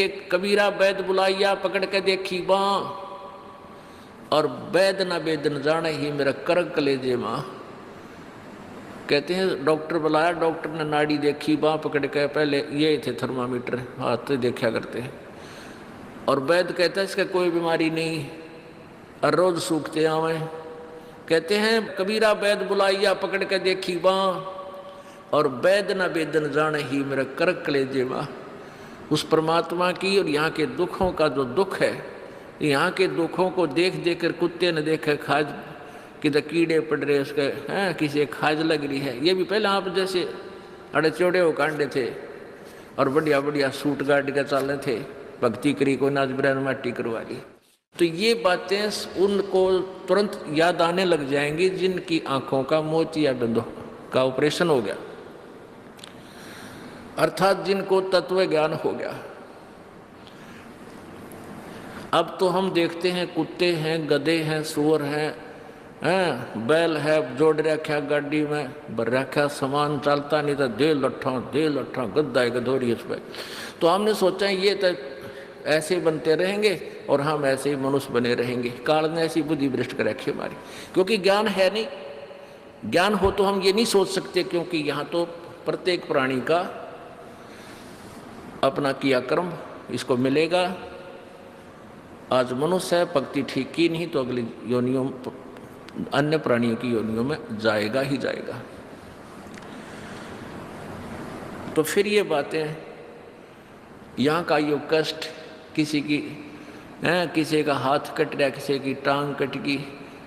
कबीरा वैद बुलाइया पकड़ के देखी बाँ, और वैद न वेद न जाने ही मेरा करक कलेजे माँ। कहते हैं डॉक्टर बुलाया, डॉक्टर ने नाड़ी देखी बाँ पकड़ के, पहले ये थे थर्मामीटर हाथ से देखा करते हैं, और वैद कहता है इसका कोई बीमारी नहीं और रोज सूखते आवे। कहते हैं कबीरा वैद बुलाइया पकड़ के देखी बाँ, और वैद न वेद न जाने ही मेरा करक कलेजे माँ। उस परमात्मा की और यहाँ के दुखों का जो दुख है, यहाँ के दुखों को देख देख कर कुत्ते ने देखे खाज किधर कीड़े पड़ रहे उसके हैं, किसी खाज लग रही है, ये भी पहले आप जैसे अड़े चौड़े हो कांडे थे और बढ़िया बढ़िया सूट गाड़ के चल रहे थे, भक्ति करी को नाच बिरान माटी करवा ली। तो ये बातें उनको तुरंत याद आने लग जाएंगी जिनकी आंखों का मोतिया बिंदु का ऑपरेशन हो गया, अर्थात जिनको तत्व ज्ञान हो गया। अब तो हम देखते हैं कुत्ते हैं, गधे हैं, सुअर हैं, बैल है, जोड़ रखा गाड़ी में भर रखा सामान, चलता नहीं था दे लट्ठा गद्दा है गधोरी उस पर। तो हमने सोचा ये तो ऐसे बनते रहेंगे और हम ऐसे ही मनुष्य बने रहेंगे। काल ने ऐसी बुद्धि भ्रष्ट कर रखी हमारी, क्योंकि ज्ञान है नहीं। ज्ञान हो तो हम ये नहीं सोच सकते, क्योंकि यहाँ तो प्रत्येक प्राणी का अपना किया कर्म इसको मिलेगा। आज मनुष्य है, भक्ति ठीक की नहीं तो अगली योनियों अन्य प्राणियों की योनियों में जाएगा ही जाएगा। तो फिर ये बातें, यहाँ का यो कष्ट, किसी की किसी का हाथ कट रहा, किसी की टांग कट गई,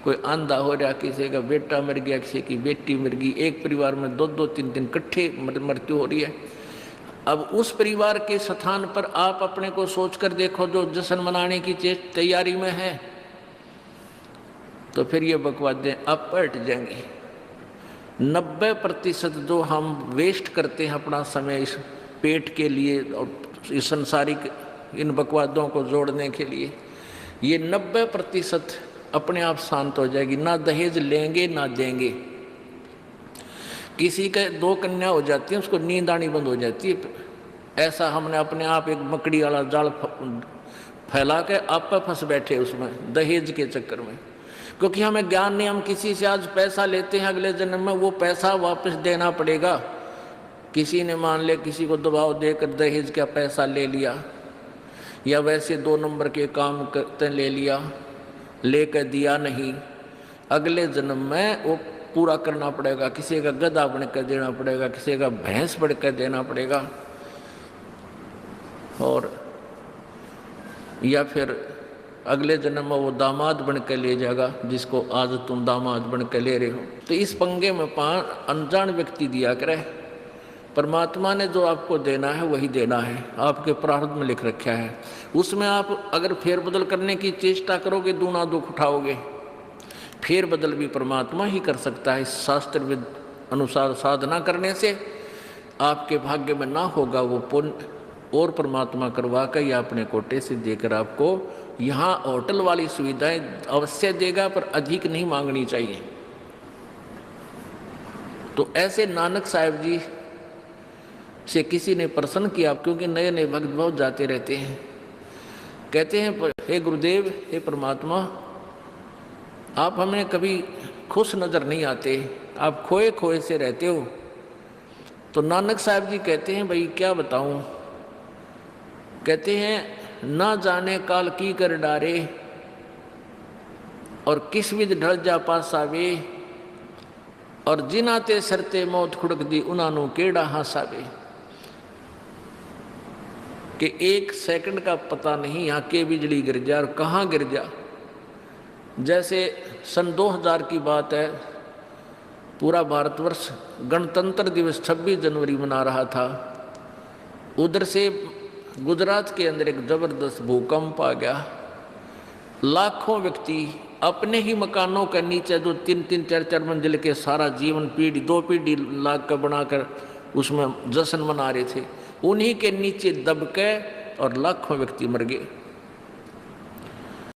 कोई अंधा हो रहा, किसी का बेटा मर गया, किसी की बेटी मर गई, एक परिवार में 2-2 3-3 इकट्ठे मृत्यु हो रही है। अब उस परिवार के स्थान पर आप अपने को सोचकर देखो जो जश्न मनाने की तैयारी में है, तो फिर ये बकवादें अब पलट जाएंगी। 90% जो हम वेस्ट करते हैं अपना समय इस पेट के लिए और इस संसारिक इन बकवादों को जोड़ने के लिए, ये 90% अपने आप शांत हो जाएगी। ना दहेज लेंगे ना देंगे। किसी के 2 कन्या हो जाती है, उसको नींद आनी बंद हो जाती है। ऐसा हमने अपने आप एक मकड़ी वाला जाल फैला के आप पे फंस बैठे उसमें दहेज के चक्कर में, क्योंकि हमें ज्ञान नहीं। हम किसी से आज पैसा लेते हैं, अगले जन्म में वो पैसा वापस देना पड़ेगा। किसी ने मान ले किसी को दबाव देकर दहेज का पैसा ले लिया, या वैसे 2 नंबर के काम करते ले लिया, लेकर दिया नहीं, अगले जन्म में वो पूरा करना पड़ेगा। किसी का गधा बन कर देना पड़ेगा, किसी का भैंस बन कर देना पड़ेगा, और या फिर अगले जन्म में वो दामाद बन कर ले जाएगा जिसको आज तुम दामाद बन कर ले रहे हो। तो इस पंगे में अनजान व्यक्ति दिया करे। परमात्मा ने जो आपको देना है वही देना है, आपके प्रारब्ध में लिख रखा है। उसमें आप अगर फेरबदल करने की चेष्टा करोगे दूना दुख उठाओगे। फेर बदल भी परमात्मा ही कर सकता है। शास्त्र विद अनुसार साधना करने से आपके भाग्य में ना होगा वो पुण्य, और परमात्मा करवा कर या अपने कोटे से देकर आपको यहाँ होटल वाली सुविधाएं अवश्य देगा, पर अधिक नहीं मांगनी चाहिए। तो ऐसे नानक साहब जी से किसी ने प्रश्न किया, क्योंकि नए नए भक्त बहुत जाते रहते हैं। कहते हैं हे गुरुदेव, हे परमात्मा, आप हमें कभी खुश नजर नहीं आते, आप खोए खोए से रहते हो। तो नानक साहब जी कहते हैं भाई क्या बताऊं। कहते हैं ना जाने काल की कर डारे, और किस विध ढल जा पासावे, और जिनाते सरते मौत खुड़क दी उन्होंने केड़ा हासावे। कि 1 सेकंड का पता नहीं यहाँ के बिजली गिर जा और कहाँ गिर जा। जैसे सन 2000 की बात है, पूरा भारतवर्ष गणतंत्र दिवस 26 जनवरी मना रहा था। उधर से गुजरात के अंदर एक जबरदस्त भूकंप आ गया। लाखों व्यक्ति अपने ही मकानों के नीचे, जो 3-3 4-4 मंजिल के सारा जीवन पीढ़ी 2 पीढ़ी लाख का बनाकर उसमें जश्न मना रहे थे, उन्हीं के नीचे दब के और लाखों व्यक्ति मर गए।